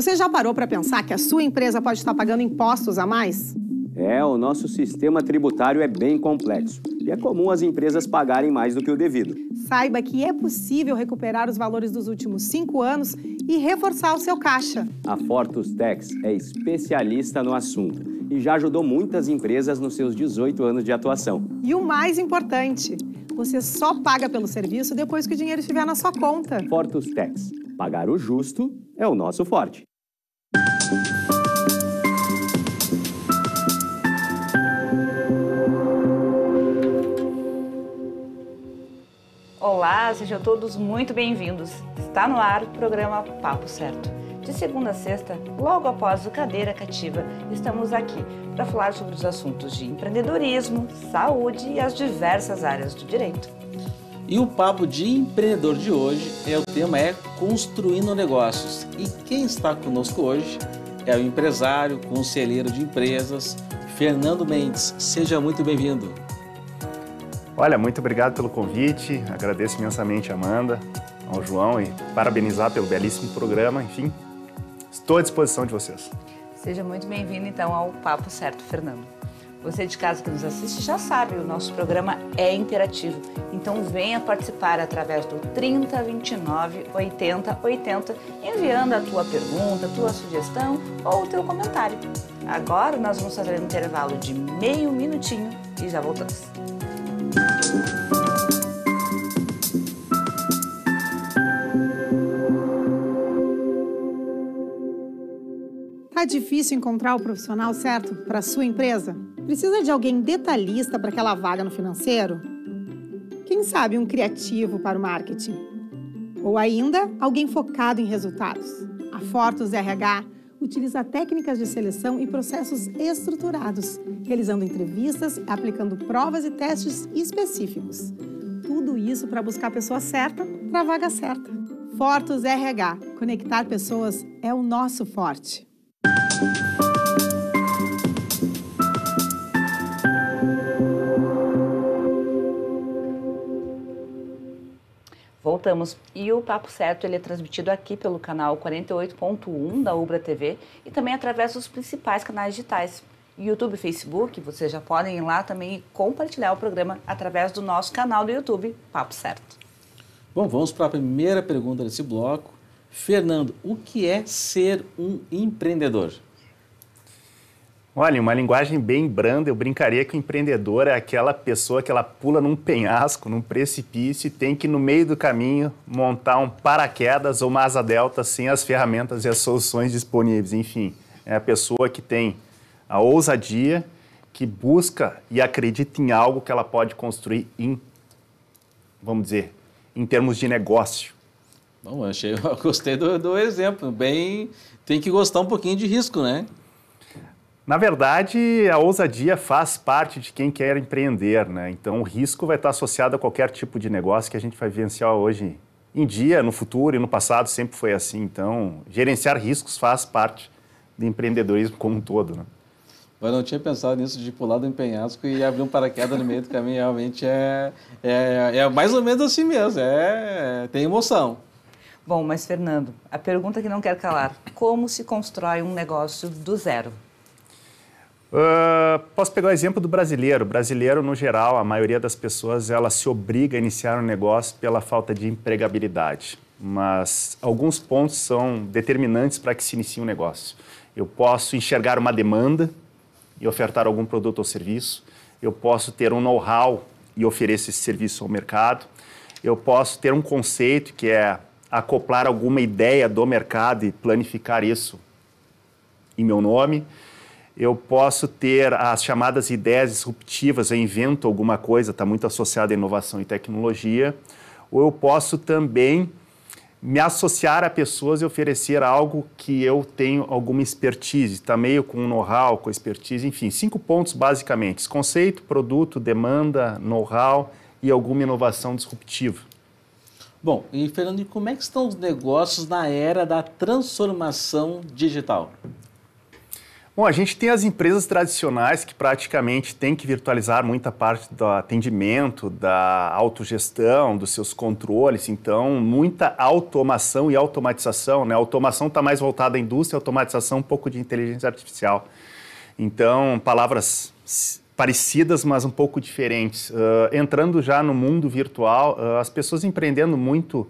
Você já parou para pensar que a sua empresa pode estar pagando impostos a mais? O nosso sistema tributário é bem complexo e é comum as empresas pagarem mais do que o devido. Saiba que é possível recuperar os valores dos últimos 5 anos e reforçar o seu caixa. A Fortus Tax é especialista no assunto e já ajudou muitas empresas nos seus 18 anos de atuação. E o mais importante, você só paga pelo serviço depois que o dinheiro estiver na sua conta. Fortus Tax. Pagar o justo é o nosso forte. Olá, sejam todos muito bem-vindos. Está no ar o programa Papo Certo. De segunda a sexta, logo após o Cadeira Cativa, estamos aqui para falar sobre os assuntos de empreendedorismo, saúde e as diversas áreas do direito. E o Papo de Empreendedor de hoje, o tema é Construindo Negócios. E quem está conosco hoje é o empresário, conselheiro de empresas, Fernando Mendes. Seja muito bem-vindo. Olha, muito obrigado pelo convite, agradeço imensamente a Amanda, ao João e parabenizar pelo belíssimo programa, enfim, estou à disposição de vocês. Seja muito bem-vindo então ao Papo Certo, Fernando. Você de casa que nos assiste já sabe, o nosso programa é interativo, então venha participar através do 30 29 80 80, enviando a tua pergunta, a tua sugestão ou o teu comentário. Agora nós vamos fazer um intervalo de meio minutinho e já voltamos. Tá difícil encontrar o profissional certo para a sua empresa? Precisa de alguém detalhista para aquela vaga no financeiro? Quem sabe um criativo para o marketing? Ou ainda, alguém focado em resultados? A Fortus RH utiliza técnicas de seleção e processos estruturados, realizando entrevistas, aplicando provas e testes específicos. Tudo isso para buscar a pessoa certa para a vaga certa. Fortus RH. Conectar pessoas é o nosso forte. Voltamos. E o Papo Certo ele é transmitido aqui pelo canal 48.1 da Ubra TV e também através dos principais canais digitais. YouTube e Facebook, vocês já podem ir lá também e compartilhar o programa através do nosso canal do YouTube, Papo Certo. Bom, vamos para a primeira pergunta desse bloco. Fernando, o que é ser um empreendedor? Olha, em uma linguagem bem branda, eu brincaria que o empreendedor é aquela pessoa que ela pula num penhasco, num precipício e tem que, no meio do caminho, montar um paraquedas ou uma asa delta sem as ferramentas e as soluções disponíveis. Enfim, é a pessoa que tem a ousadia, que busca e acredita em algo que ela pode construir vamos dizer, em termos de negócio. Bom, eu gostei do exemplo. Tem que gostar um pouquinho de risco, né? Na verdade, a ousadia faz parte de quem quer empreender, né? Então, o risco vai estar associado a qualquer tipo de negócio que a gente vai vivenciar hoje em dia, no futuro e no passado sempre foi assim. Então, gerenciar riscos faz parte do empreendedorismo como um todo, né? Eu não tinha pensado nisso de pular do penhasco e abrir um paraquedas no meio do caminho. Realmente é mais ou menos assim mesmo, tem emoção. Bom, mas Fernando, a pergunta que não quer calar, como se constrói um negócio do zero? Posso pegar o exemplo do brasileiro. O brasileiro, no geral, a maioria das pessoas, ela se obriga a iniciar um negócio pela falta de empregabilidade. Mas alguns pontos são determinantes para que se inicie um negócio. Eu posso enxergar uma demanda e ofertar algum produto ou serviço. Eu posso ter um know-how e oferecer esse serviço ao mercado. Eu posso ter um conceito que é acoplar alguma ideia do mercado e planificar isso em meu nome. Eu posso ter as chamadas ideias disruptivas, eu invento alguma coisa, está muito associado à inovação e tecnologia. Ou eu posso também me associar a pessoas e oferecer algo que eu tenho alguma expertise, está meio com know-how, com expertise, enfim, 5 pontos basicamente: conceito, produto, demanda, know-how e alguma inovação disruptiva. Bom, e Fernando, como é que estão os negócios na era da transformação digital? Bom, a gente tem as empresas tradicionais que praticamente têm que virtualizar muita parte do atendimento, da autogestão, dos seus controles. Então, muita automação e automatização, né? A automação está mais voltada à indústria, a automatização um pouco de inteligência artificial. Então, palavras parecidas, mas um pouco diferentes. Entrando já no mundo virtual, as pessoas empreendendo muito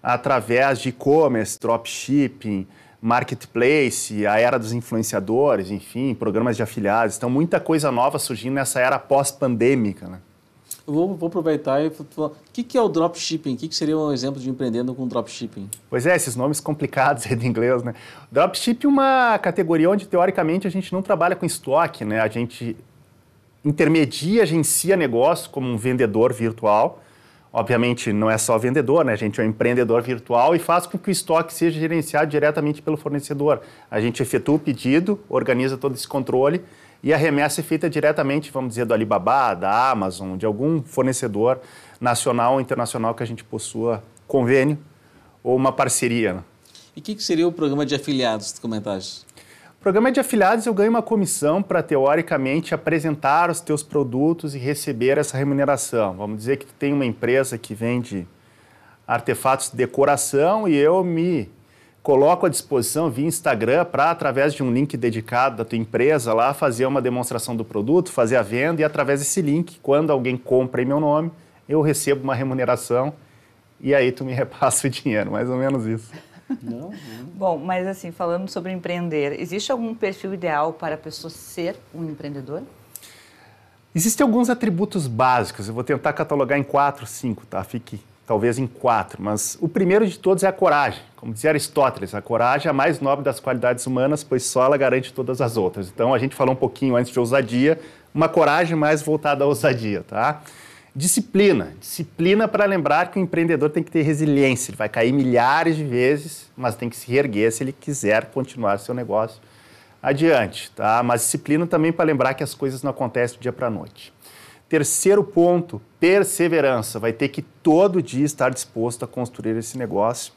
através de e-commerce, dropshipping, marketplace, a era dos influenciadores, enfim, programas de afiliados. Então, muita coisa nova surgindo nessa era pós-pandêmica, né? Eu vou aproveitar e falar, o que é o dropshipping? O que seria um exemplo de empreendendo com dropshipping? Pois é, esses nomes complicados aí do inglês, né? Dropshipping é uma categoria onde, teoricamente, a gente não trabalha com estoque, né? A gente intermedia, agencia negócio como um vendedor virtual. Obviamente, não é só vendedor, né? A gente é um empreendedor virtual e faz com que o estoque seja gerenciado diretamente pelo fornecedor. A gente efetua o pedido, organiza todo esse controle e a remessa é feita diretamente, vamos dizer, do Alibaba, da Amazon, de algum fornecedor nacional ou internacional que a gente possua convênio ou uma parceria, né? E o que seria o programa de afiliados que comentaste? O programa de afiliados, eu ganho uma comissão para, teoricamente, apresentar os teus produtos e receber essa remuneração. Vamos dizer que tu tem uma empresa que vende artefatos de decoração e eu me coloco à disposição via Instagram para, através de um link dedicado da tua empresa lá, fazer uma demonstração do produto, fazer a venda e, através desse link, quando alguém compra em meu nome, eu recebo uma remuneração e aí tu me repassa o dinheiro, mais ou menos isso. Não. Bom, mas assim, falando sobre empreender, existe algum perfil ideal para a pessoa ser um empreendedor? Existem alguns atributos básicos, eu vou tentar catalogar em 4, 5, tá? Fique talvez em 4, mas o primeiro de todos é a coragem. Como dizia Aristóteles, a coragem é a mais nobre das qualidades humanas, pois só ela garante todas as outras. Então, a gente falou um pouquinho antes de ousadia, uma coragem mais voltada à ousadia, tá? Disciplina para lembrar que o empreendedor tem que ter resiliência, ele vai cair milhares de vezes, mas tem que se reerguer se ele quiser continuar seu negócio adiante, tá? Mas disciplina também para lembrar que as coisas não acontecem do dia para a noite. Terceiro ponto, perseverança, vai ter que todo dia estar disposto a construir esse negócio.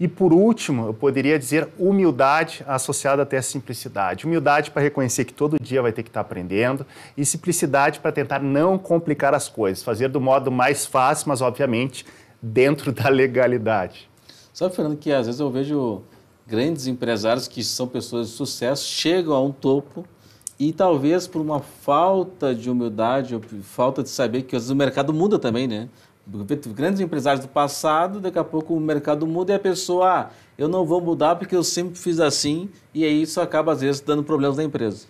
E por último, eu poderia dizer humildade associada até a simplicidade. Humildade para reconhecer que todo dia vai ter que estar aprendendo e simplicidade para tentar não complicar as coisas, fazer do modo mais fácil, mas obviamente dentro da legalidade. Sabe, Fernando, que às vezes eu vejo grandes empresários que são pessoas de sucesso, chegam a um topo e talvez por uma falta de humildade, ou falta de saber que às vezes o mercado muda também, né? Grandes empresários do passado, daqui a pouco o mercado muda e a pessoa, eu não vou mudar porque eu sempre fiz assim, e aí isso acaba às vezes dando problemas na empresa.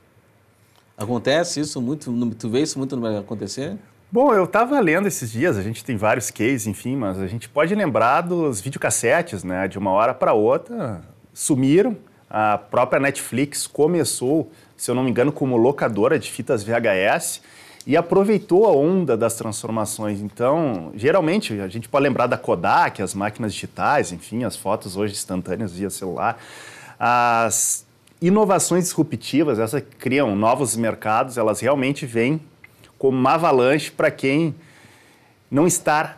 Acontece isso muito? Tu vê isso muito acontecer? Bom, eu estava lendo esses dias, a gente tem vários cases, enfim, mas a gente pode lembrar dos videocassetes, né? De uma hora para outra, sumiram. A própria Netflix começou, se eu não me engano, como locadora de fitas VHS, e aproveitou a onda das transformações. Então, geralmente, a gente pode lembrar da Kodak, as máquinas digitais, enfim, as fotos hoje instantâneas via celular. As inovações disruptivas, essas criam novos mercados, elas realmente vêm como uma avalanche para quem não está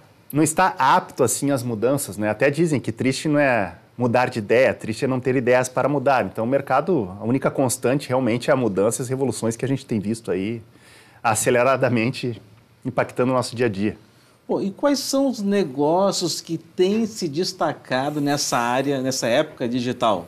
apto assim às mudanças, né? Até dizem que triste não é mudar de ideia, triste é não ter ideias para mudar. Então, o mercado, a única constante realmente é a mudança e as revoluções que a gente tem visto aí aceleradamente impactando o nosso dia a dia. Pô, e quais são os negócios que têm se destacado nessa área, nessa época digital?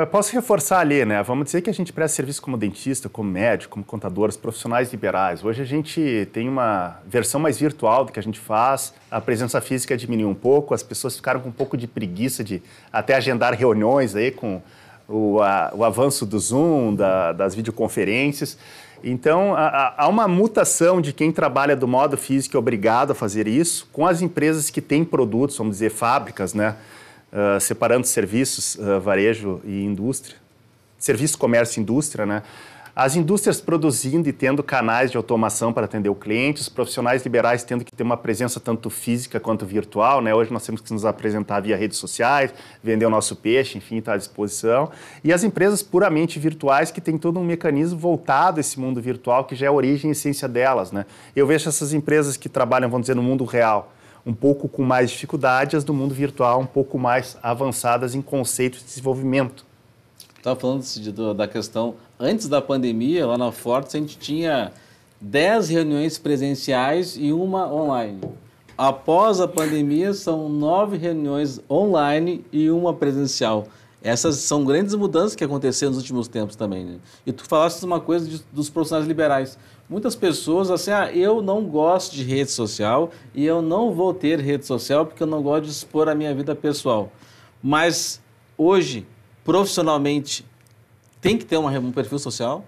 Posso reforçar ali, né? Vamos dizer que a gente presta serviço como dentista, como médico, como contadores, profissionais liberais. Hoje a gente tem uma versão mais virtual do que a gente faz, a presença física diminuiu um pouco, as pessoas ficaram com um pouco de preguiça de até agendar reuniões aí com o avanço do Zoom, das videoconferências. Então, há uma mutação de quem trabalha do modo físico é obrigado a fazer isso, com as empresas que têm produtos, vamos dizer, fábricas, né? Separando serviços, varejo e indústria. Serviço, comércio e indústria, né? As indústrias produzindo e tendo canais de automação para atender o cliente, os profissionais liberais tendo que ter uma presença tanto física quanto virtual, né? Hoje nós temos que nos apresentar via redes sociais, vender o nosso peixe, enfim, está à disposição. E as empresas puramente virtuais que têm todo um mecanismo voltado a esse mundo virtual, que já é a origem e essência delas, né? Eu vejo essas empresas que trabalham, vamos dizer, no mundo real, um pouco com mais dificuldade, as do mundo virtual um pouco mais avançadas em conceitos de desenvolvimento. Estava falando da questão, antes da pandemia, lá na Fortes, a gente tinha 10 reuniões presenciais e uma online. Após a pandemia, são 9 reuniões online e uma presencial. Essas são grandes mudanças que aconteceram nos últimos tempos também, né? E tu falaste uma coisa dos profissionais liberais. Muitas pessoas, assim, eu não gosto de rede social e eu não vou ter rede social porque eu não gosto de expor a minha vida pessoal. Mas, hoje, profissionalmente, tem que ter um perfil social?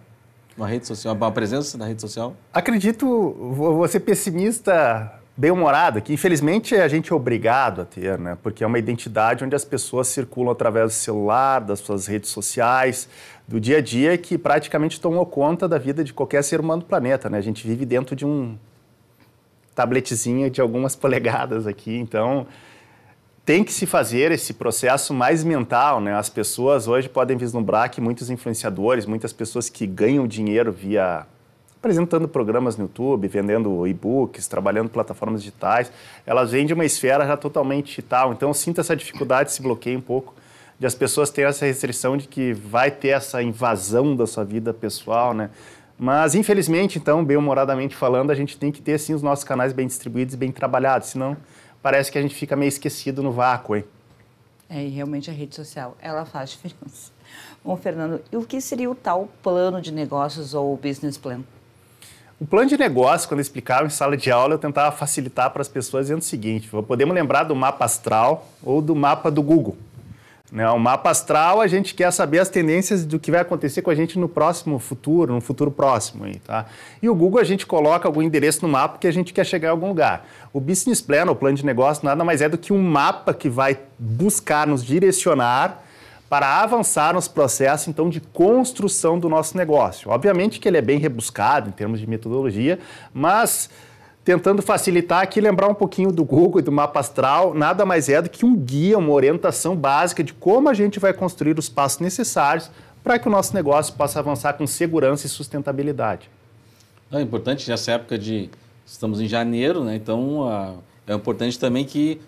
Uma rede social, uma presença na rede social? Acredito, vou ser pessimista bem-humorado, que infelizmente a gente é obrigado a ter, né? Porque é uma identidade onde as pessoas circulam através do celular, das suas redes sociais, do dia a dia, que praticamente tomou conta da vida de qualquer ser humano do planeta, né? A gente vive dentro de um tabletezinho de algumas polegadas aqui, então tem que se fazer esse processo mais mental, né? As pessoas hoje podem vislumbrar que muitos influenciadores, muitas pessoas que ganham dinheiro apresentando programas no YouTube, vendendo e-books, trabalhando em plataformas digitais, elas vêm de uma esfera já totalmente digital. Então, eu sinto essa dificuldade, esse bloqueio um pouco, de as pessoas terem essa restrição de que vai ter essa invasão da sua vida pessoal, né? Mas, infelizmente, então, bem-humoradamente falando, a gente tem que ter, sim, os nossos canais bem distribuídos e bem trabalhados, senão parece que a gente fica meio esquecido no vácuo, hein? E realmente a rede social, ela faz diferença. Bom, Fernando, e o que seria o tal plano de negócios ou business plan? O plano de negócio, quando eu explicava em sala de aula, eu tentava facilitar para as pessoas dizendo o seguinte: podemos lembrar do mapa astral ou do mapa do Google. Né? O mapa astral, a gente quer saber as tendências do que vai acontecer com a gente no próximo futuro, no futuro próximo. Aí, tá? E o Google, a gente coloca algum endereço no mapa que a gente quer chegar em algum lugar. O business plan, o plano de negócio, nada mais é do que um mapa que vai buscar nos direcionar para avançar nos processos, então, de construção do nosso negócio. Obviamente que ele é bem rebuscado em termos de metodologia, mas tentando facilitar aqui, lembrar um pouquinho do Google e do mapa astral, nada mais é do que um guia, uma orientação básica de como a gente vai construir os passos necessários para que o nosso negócio possa avançar com segurança e sustentabilidade. É importante nessa época estamos em janeiro, né? Então é importante também que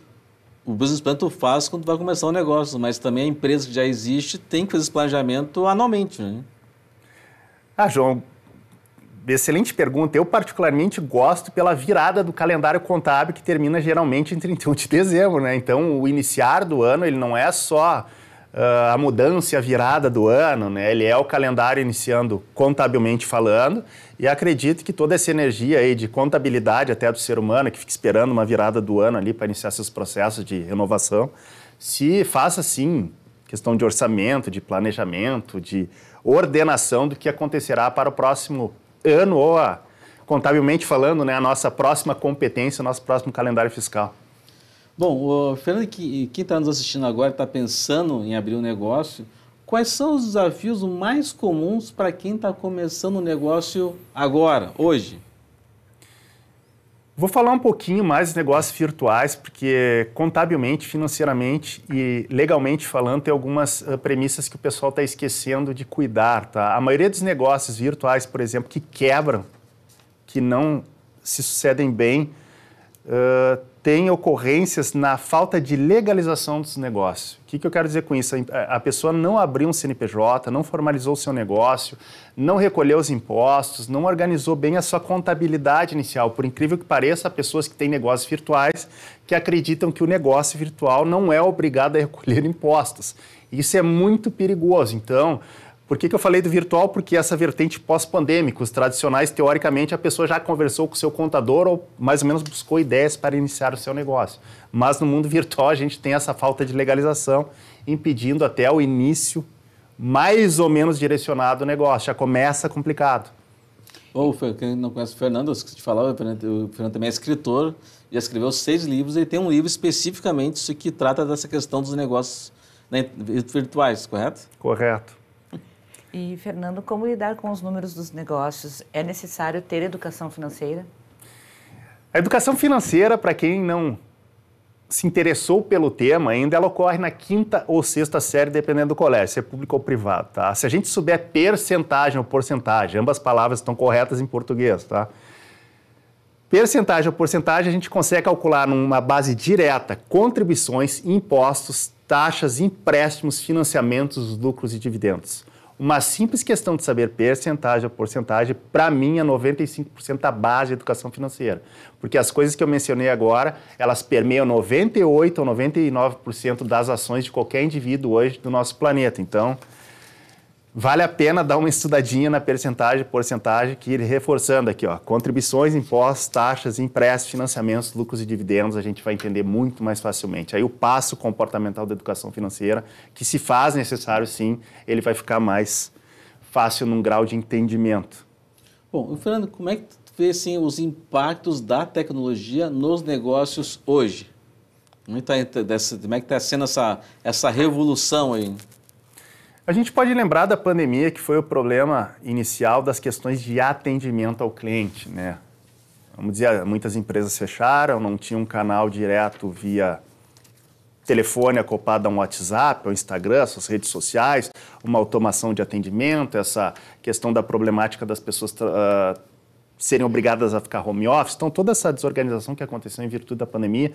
o business plan tu faz quando tu vai começar o negócio, mas também a empresa que já existe tem que fazer esse planejamento anualmente, né? João, excelente pergunta. Eu particularmente gosto pela virada do calendário contábil que termina geralmente em 31 de dezembro, né? Então, o iniciar do ano, ele não é só a mudança e a virada do ano, né? Ele é o calendário iniciando contabilmente falando, e acredito que toda essa energia aí de contabilidade até do ser humano, que fica esperando uma virada do ano ali para iniciar seus processos de renovação, se faça sim questão de orçamento, de planejamento, de ordenação do que acontecerá para o próximo ano ou, contabilmente falando, né, a nossa próxima competência, o nosso próximo calendário fiscal. Bom, o Fernando, quem está nos assistindo agora está pensando em abrir um negócio, quais são os desafios mais comuns para quem está começando um negócio agora, hoje? Vou falar um pouquinho mais dos negócios virtuais, porque contabilmente, financeiramente e legalmente falando, tem algumas premissas que o pessoal está esquecendo de cuidar, tá? A maioria dos negócios virtuais, por exemplo, que quebram, que não se sucedem bem, tem ocorrências na falta de legalização dos negócios. O que eu quero dizer com isso? A pessoa não abriu um CNPJ, não formalizou o seu negócio, não recolheu os impostos, não organizou bem a sua contabilidade inicial. Por incrível que pareça, há pessoas que têm negócios virtuais que acreditam que o negócio virtual não é obrigado a recolher impostos. Isso é muito perigoso. Então, por que eu falei do virtual? Porque essa vertente pós-pandêmica, os tradicionais, teoricamente, a pessoa já conversou com o seu contador ou mais ou menos buscou ideias para iniciar o seu negócio. Mas no mundo virtual a gente tem essa falta de legalização, impedindo até o início mais ou menos direcionado o negócio. Já começa complicado. Quem não conhece o Fernando, eu esqueci de falar, o Fernando também é escritor, já escreveu 6 livros, e tem um livro especificamente que trata dessa questão dos negócios, né, virtuais, correto? Correto. E, Fernando, como lidar com os números dos negócios? É necessário ter educação financeira? A educação financeira, para quem não se interessou pelo tema ainda, ela ocorre na 5ª ou 6ª série, dependendo do colégio, se é público ou privado, tá? Se a gente souber percentagem ou porcentagem, ambas palavras estão corretas em português, tá? Percentagem ou porcentagem, a gente consegue calcular numa base direta contribuições, impostos, taxas, empréstimos, financiamentos, lucros e dividendos. Uma simples questão de saber percentagem a porcentagem, para mim, é 95% da base da educação financeira. Porque as coisas que eu mencionei agora, elas permeiam 98% ou 99% das ações de qualquer indivíduo hoje do nosso planeta. Então, vale a pena dar uma estudadinha na percentagem, porcentagem, que reforçando aqui, ó, contribuições, impostos, taxas, empréstimos, financiamentos, lucros e dividendos, a gente vai entender muito mais facilmente. Aí o passo comportamental da educação financeira, que se faz necessário sim, ele vai ficar mais fácil num grau de entendimento. Bom, Fernando, como é que tu vê assim, os impactos da tecnologia nos negócios hoje? Como é que está sendo essa revolução aí? A gente pode lembrar da pandemia, que foi o problema inicial das questões de atendimento ao cliente, né? Vamos dizer, muitas empresas fecharam, não tinha um canal direto via telefone acoplado a um WhatsApp, ao Instagram, suas redes sociais, uma automação de atendimento, essa questão da problemática das pessoas serem obrigadas a ficar home office. Então, toda essa desorganização que aconteceu em virtude da pandemia.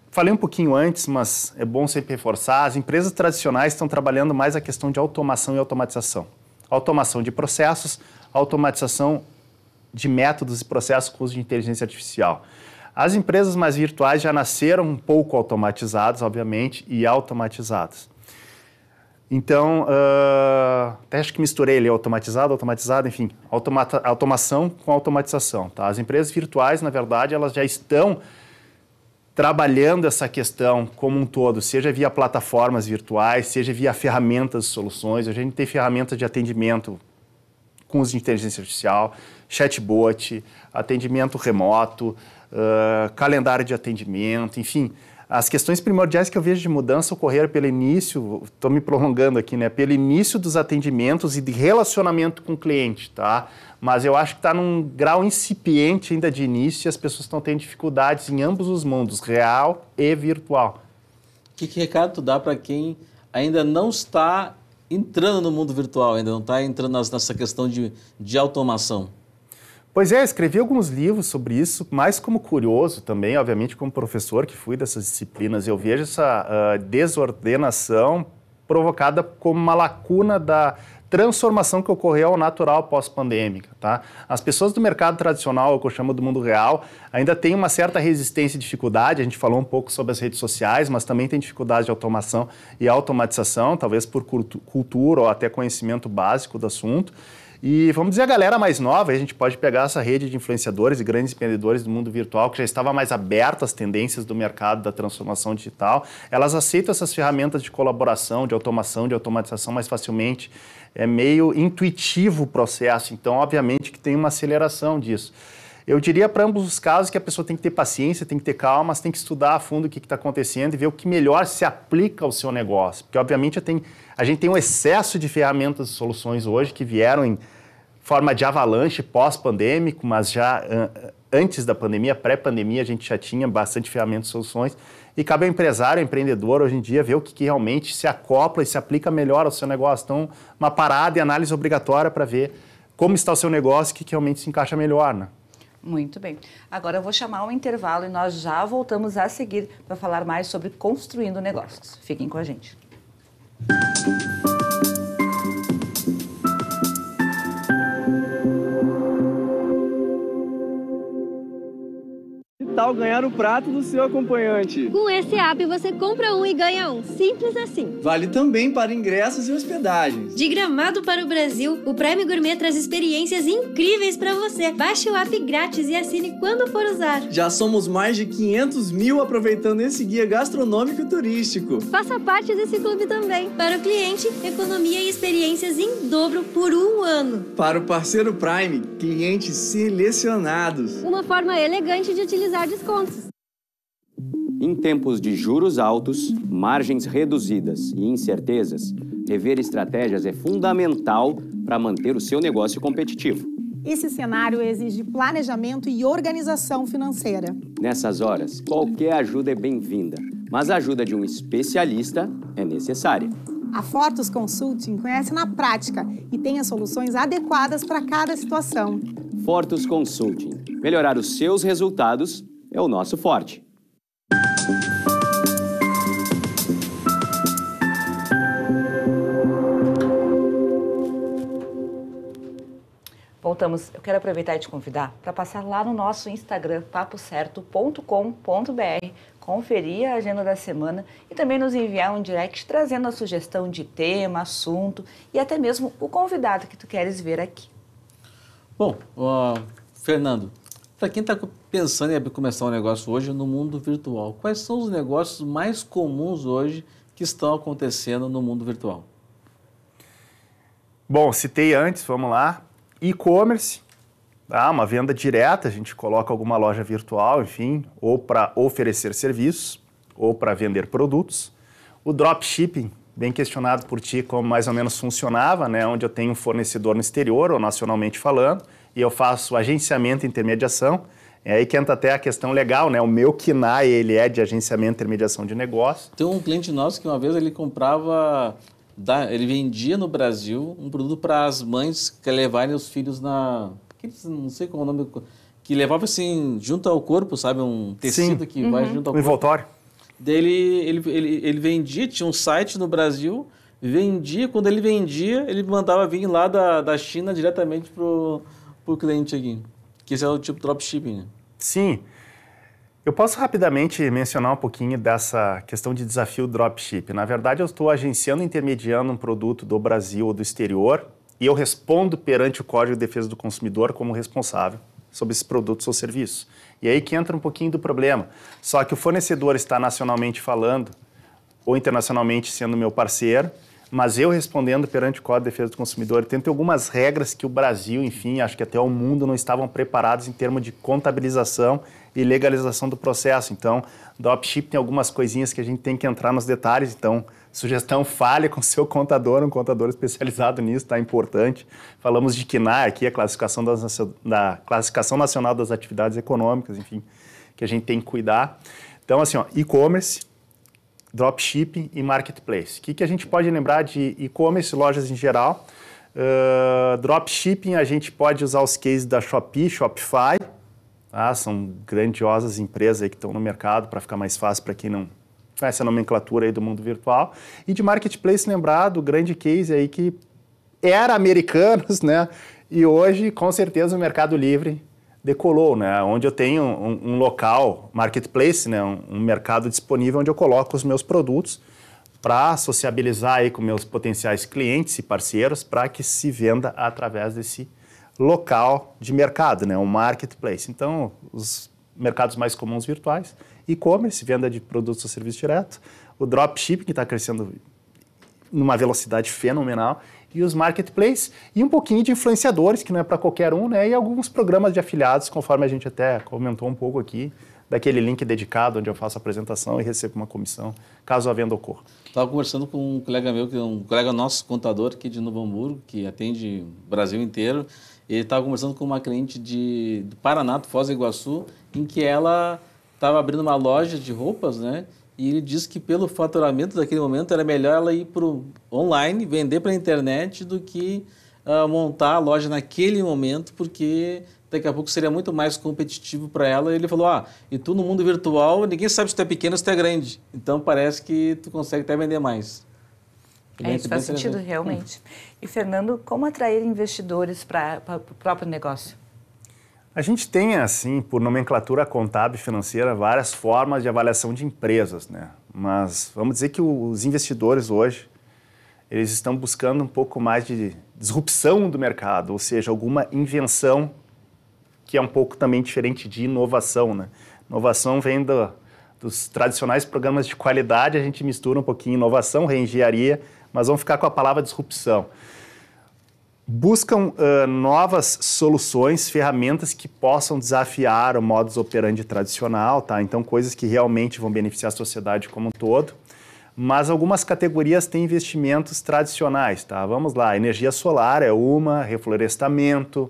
Falei um pouquinho antes, mas é bom sempre reforçar, as empresas tradicionais estão trabalhando mais a questão de automação e automatização. Automação de processos, automatização de métodos e processos com uso de inteligência artificial. As empresas mais virtuais já nasceram um pouco automatizadas, obviamente, e automatizadas. Então, até acho que misturei ali automatizado, enfim, automação com automatização. Tá? As empresas virtuais, na verdade, elas já estão trabalhando essa questão como um todo, seja via plataformas virtuais, seja via ferramentas e soluções. A gente tem ferramentas de atendimento com uso de inteligência artificial, chatbot, atendimento remoto, calendário de atendimento, enfim. As questões primordiais que eu vejo de mudança ocorreram pelo início, estou me prolongando aqui, né? Pelo início dos atendimentos e de relacionamento com o cliente, tá? Mas eu acho que está num grau incipiente ainda de início e as pessoas estão tendo dificuldades em ambos os mundos, real e virtual. Que recado tu dá para quem ainda não está entrando no mundo virtual, ainda não está entrando nessa questão de automação? Pois é, escrevi alguns livros sobre isso, mais como curioso também, obviamente como professor que fui dessas disciplinas. Eu vejo essa desordenação provocada como uma lacuna da transformação que ocorreu ao natural pós-pandêmica. Tá? As pessoas do mercado tradicional, o que eu chamo do mundo real, ainda têm uma certa resistência e dificuldade. A gente falou um pouco sobre as redes sociais, mas também tem dificuldade de automação e automatização, talvez por cultura ou até conhecimento básico do assunto. E vamos dizer, a galera mais nova, a gente pode pegar essa rede de influenciadores e grandes empreendedores do mundo virtual, que já estava mais aberta às tendências do mercado da transformação digital, elas aceitam essas ferramentas de colaboração, de automação, de automatização mais facilmente. É meio intuitivo o processo, então obviamente que tem uma aceleração disso. Eu diria para ambos os casos que a pessoa tem que ter paciência, tem que ter calma, mas tem que estudar a fundo o que está acontecendo e ver o que melhor se aplica ao seu negócio. Porque, obviamente, a gente tem um excesso de ferramentas e soluções hoje que vieram em forma de avalanche pós-pandêmico, mas já antes da pandemia, pré-pandemia, a gente já tinha bastante ferramentas e soluções. E cabe ao empresário, ao empreendedor, hoje em dia, ver o que realmente se acopla e se aplica melhor ao seu negócio. Então, uma parada e análise obrigatória para ver como está o seu negócio e o que realmente se encaixa melhor, né? Muito bem. Agora eu vou chamar um intervalo e nós já voltamos a seguir para falar mais sobre construindo negócios. Fiquem com a gente. Que tal ganhar o prato do seu acompanhante? Com esse app você compra um e ganha um. Simples assim. Vale também para ingressos e hospedagens. De Gramado para o Brasil, o Prime Gourmet traz experiências incríveis para você. Baixe o app grátis e assine quando for usar. Já somos mais de 500 mil aproveitando esse guia gastronômico e turístico. Faça parte desse clube também. Para o cliente, economia e experiências em dobro por um ano. Para o parceiro Prime, clientes selecionados. Uma forma elegante de utilizar descontos. Em tempos de juros altos, margens reduzidas e incertezas, rever estratégias é fundamental para manter o seu negócio competitivo. Esse cenário exige planejamento e organização financeira. Nessas horas, qualquer ajuda é bem-vinda, mas a ajuda de um especialista é necessária. A Fortus Consulting conhece na prática e tem as soluções adequadas para cada situação. Fortus Consulting. Melhorar os seus resultados é o nosso forte. Voltamos, eu quero aproveitar e te convidar para passar lá no nosso Instagram, papocerto.com.br, conferir a agenda da semana e também nos enviar um direct trazendo a sugestão de tema, assunto e até mesmo o convidado que tu queres ver aqui. Bom, Fernando, para quem está pensando em começar um negócio hoje no mundo virtual, quais são os negócios mais comuns hoje que estão acontecendo no mundo virtual? Bom, citei antes, vamos lá. E-commerce, tá? Uma venda direta, a gente coloca alguma loja virtual, enfim, ou para oferecer serviços, ou para vender produtos. O dropshipping, bem questionado por ti como mais ou menos funcionava, né? Onde eu tenho um fornecedor no exterior, ou nacionalmente falando, e eu faço agenciamento e intermediação. É aí que entra até a questão legal, né? O meu KINAI, ele é de agenciamento e intermediação de negócio. Tem um cliente nosso que uma vez ele comprava... Ele vendia no Brasil um produto para as mães que levarem os filhos não sei qual é o nome, que levava assim junto ao corpo, sabe? Um tecido que vai junto ao corpo. Envoltório. Daí ele vendia, tinha um site no Brasil, vendia, quando ele vendia, ele mandava vir lá da China diretamente pro cliente aqui. Que esse é o tipo de dropshipping, né? Sim. Eu posso rapidamente mencionar um pouquinho dessa questão de desafio dropship. Na verdade, eu estou agenciando e intermediando um produto do Brasil ou do exterior e eu respondo perante o Código de Defesa do Consumidor como responsável sobre esses produtos ou serviços. E aí que entra um pouquinho do problema. Só que o fornecedor está nacionalmente falando ou internacionalmente sendo meu parceiro, mas eu respondendo perante o Código de Defesa do Consumidor. Tem algumas regras que o Brasil, enfim, acho que até o mundo não estavam preparados em termos de contabilização e legalização do processo. Então, dropship tem algumas coisinhas que a gente tem que entrar nos detalhes. Então, sugestão, fale com o seu contador, um contador especializado nisso, tá? Importante. Falamos de KINAI aqui, a classificação da Classificação Nacional das Atividades Econômicas, enfim, que a gente tem que cuidar. Então, assim, e-commerce, dropshipping e marketplace. O que a gente pode lembrar de e-commerce, lojas em geral? Dropshipping, a gente pode usar os cases da Shopee, Shopify. Tá? São grandiosas empresas aí que estão no mercado, para ficar mais fácil para quem não conhece a nomenclatura aí do mundo virtual. E de marketplace, lembrar do grande case aí que era Americanos, né? E hoje, com certeza, o Mercado Livre decolou, né? Onde eu tenho um local, marketplace, né? Um mercado disponível onde eu coloco os meus produtos para sociabilizar aí com meus potenciais clientes e parceiros para que se venda através desse local de mercado, né? Um marketplace. Então, os mercados mais comuns virtuais, e-commerce, venda de produtos ou serviços direto, o dropshipping, que está crescendo numa velocidade fenomenal, e os marketplaces, e um pouquinho de influenciadores, que não é para qualquer um, né? E alguns programas de afiliados, conforme a gente até comentou um pouco aqui, daquele link dedicado onde eu faço a apresentação e recebo uma comissão, caso a venda ocorra. Estava conversando com um colega meu, que é um colega nosso, contador aqui de Novo Hamburgo, que atende o Brasil inteiro. Ele estava conversando com uma cliente do Paraná, do Foz do Iguaçu, em que ela estava abrindo uma loja de roupas, né? E ele disse que pelo faturamento daquele momento era melhor ela ir para o online, vender para a internet, do que montar a loja naquele momento, porque daqui a pouco seria muito mais competitivo para ela. E ele falou, e tu no mundo virtual, ninguém sabe se tu é pequeno ou se tu é grande. Então parece que tu consegue até vender mais. Isso faz sentido, realmente. E, Fernando, como atrair investidores para o próprio negócio? A gente tem, assim, por nomenclatura contábil e financeira, várias formas de avaliação de empresas, né? Mas vamos dizer que os investidores hoje, eles estão buscando um pouco mais de disrupção do mercado, ou seja, alguma invenção que é um pouco também diferente de inovação, né? Inovação vem dos tradicionais programas de qualidade, a gente mistura um pouquinho inovação, reengenharia, mas vamos ficar com a palavra disrupção. Buscam novas soluções, ferramentas que possam desafiar o modus operandi tradicional, tá? Então, coisas que realmente vão beneficiar a sociedade como um todo. Mas algumas categorias têm investimentos tradicionais, tá? Vamos lá, energia solar é uma, reflorestamento,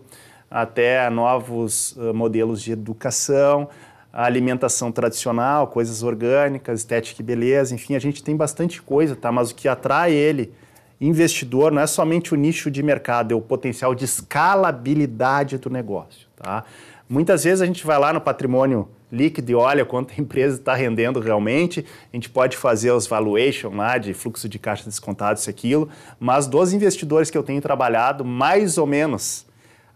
até novos modelos de educação, a alimentação tradicional, coisas orgânicas, estética e beleza, enfim, a gente tem bastante coisa, tá? Mas o que atrai ele, investidor, não é somente o nicho de mercado, é o potencial de escalabilidade do negócio, tá? Muitas vezes a gente vai lá no patrimônio líquido e olha quanto a empresa está rendendo realmente, a gente pode fazer os valuation lá de fluxo de caixa descontado, isso, aquilo, mas dos investidores que eu tenho trabalhado, mais ou menos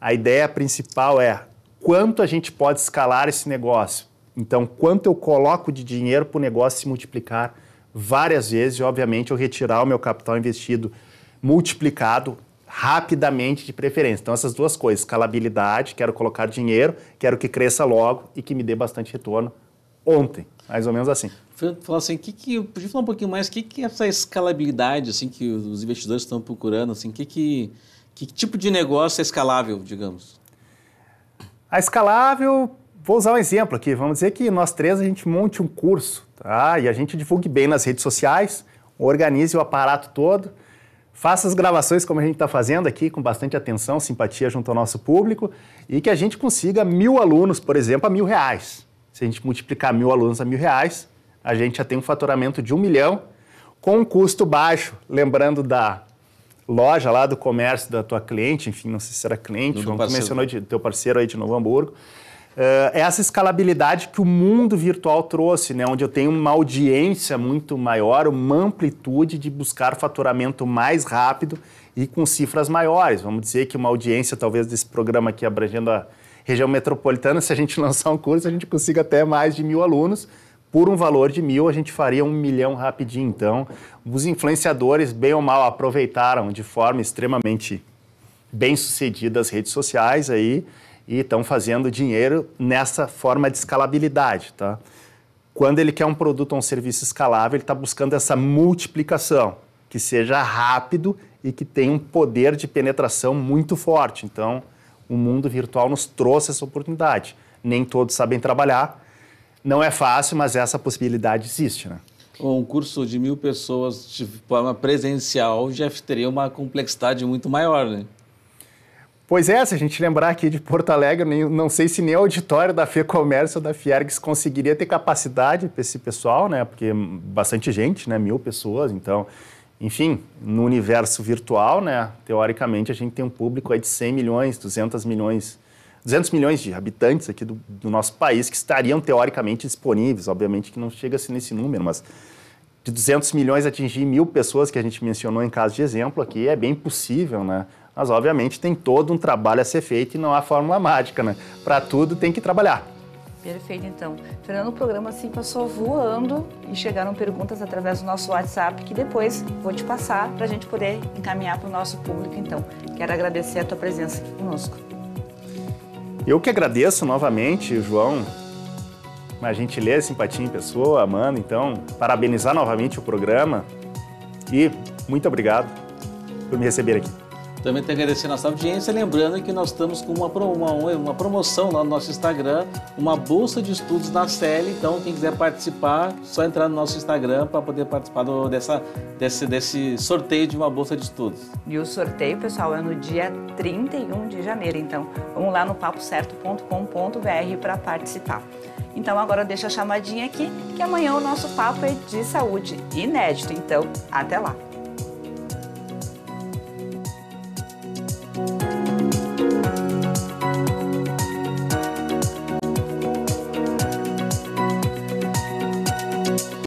A ideia principal é quanto a gente pode escalar esse negócio. Então, quanto eu coloco de dinheiro para o negócio se multiplicar várias vezes e, obviamente, eu retirar o meu capital investido multiplicado rapidamente de preferência. Então, essas duas coisas, escalabilidade, quero colocar dinheiro, quero que cresça logo e que me dê bastante retorno ontem, mais ou menos assim. Falar assim, podia falar um pouquinho mais, o que é essa escalabilidade assim, que os investidores estão procurando? Assim, que tipo de negócio é escalável, digamos? A escalável, vou usar um exemplo aqui, vamos dizer que nós três a gente monte um curso, tá? E a gente divulgue bem nas redes sociais, organize o aparato todo, faça as gravações como a gente está fazendo aqui, com bastante atenção, simpatia junto ao nosso público, e que a gente consiga 1.000 alunos, por exemplo, a R$1.000. Se a gente multiplicar 1.000 alunos a R$1.000, a gente já tem um faturamento de 1 milhão, com um custo baixo, lembrando da loja lá, do comércio da tua cliente, enfim, não sei se era cliente, como tu mencionou, de teu parceiro aí de Novo Hamburgo. Essa escalabilidade que o mundo virtual trouxe, né, onde eu tenho uma audiência muito maior, uma amplitude de buscar faturamento mais rápido e com cifras maiores. Vamos dizer que uma audiência, talvez, desse programa aqui abrangendo a região metropolitana, se a gente lançar um curso, a gente consiga até mais de 1.000 alunos. Por um valor de 1.000, a gente faria 1 milhão rapidinho. Então, os influenciadores, bem ou mal, aproveitaram de forma extremamente bem-sucedida as redes sociais aí e estão fazendo dinheiro nessa forma de escalabilidade, tá? Quando ele quer um produto ou um serviço escalável, ele está buscando essa multiplicação, que seja rápido e que tenha um poder de penetração muito forte. Então, o mundo virtual nos trouxe essa oportunidade. Nem todos sabem trabalhar. Não é fácil, mas essa possibilidade existe, né? Um curso de 1.000 pessoas de forma presencial já teria uma complexidade muito maior, né? Pois é, se a gente lembrar aqui de Porto Alegre, não sei se nem o auditório da FEComércio ou da Fiergs conseguiria ter capacidade para esse pessoal, né? Porque bastante gente, né? 1.000 pessoas, então... Enfim, no universo virtual, né? Teoricamente, a gente tem um público aí de 100 milhões, 200 milhões de habitantes aqui do nosso país que estariam teoricamente disponíveis. Obviamente que não chega-se nesse número, mas de 200 milhões atingir 1.000 pessoas, que a gente mencionou em caso de exemplo aqui, é bem possível, né? Mas, obviamente, tem todo um trabalho a ser feito e não há fórmula mágica, né? Para tudo tem que trabalhar. Perfeito, então. Fernando, o programa assim passou voando e chegaram perguntas através do nosso WhatsApp que depois vou te passar para a gente poder encaminhar para o nosso público, então. Quero agradecer a tua presença aqui conosco. Eu que agradeço novamente, João, uma gentileza, simpatia em pessoa, Amanda, então, parabenizar novamente o programa e muito obrigado por me receber aqui. Também tenho que agradecer a nossa audiência, lembrando que nós estamos com uma promoção lá no nosso Instagram, uma bolsa de estudos da CELI, então quem quiser participar, só entrar no nosso Instagram para poder participar desse sorteio de uma bolsa de estudos. E o sorteio, pessoal, é no dia 31 de janeiro, então vamos lá no papocerto.com.br para participar. Então agora deixa a chamadinha aqui, que amanhã o nosso papo é de saúde inédito, então até lá!